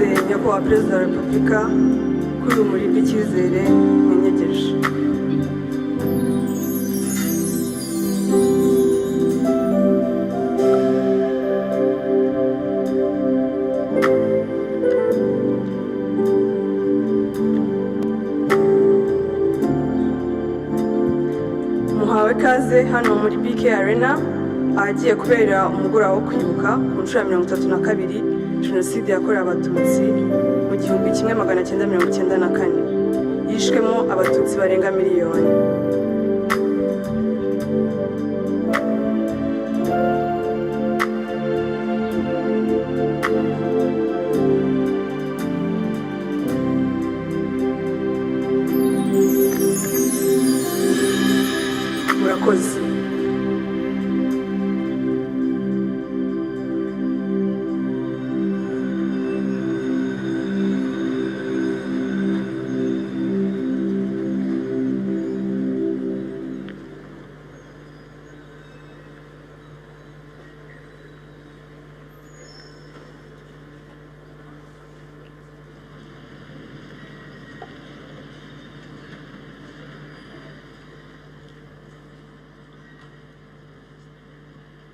ikaze nyakubahwa perezida wa repubulika kuri urumuri rw'icyizere mwenyegeje. Muhawe kaze hano muri BK Arena ahagiye kubera umugoroba wo kwibuka ku nshuro ya 32 Jenoside yakorewe Abatutsi mu 1994 yishwemo Abatutsi barenga miliyoni.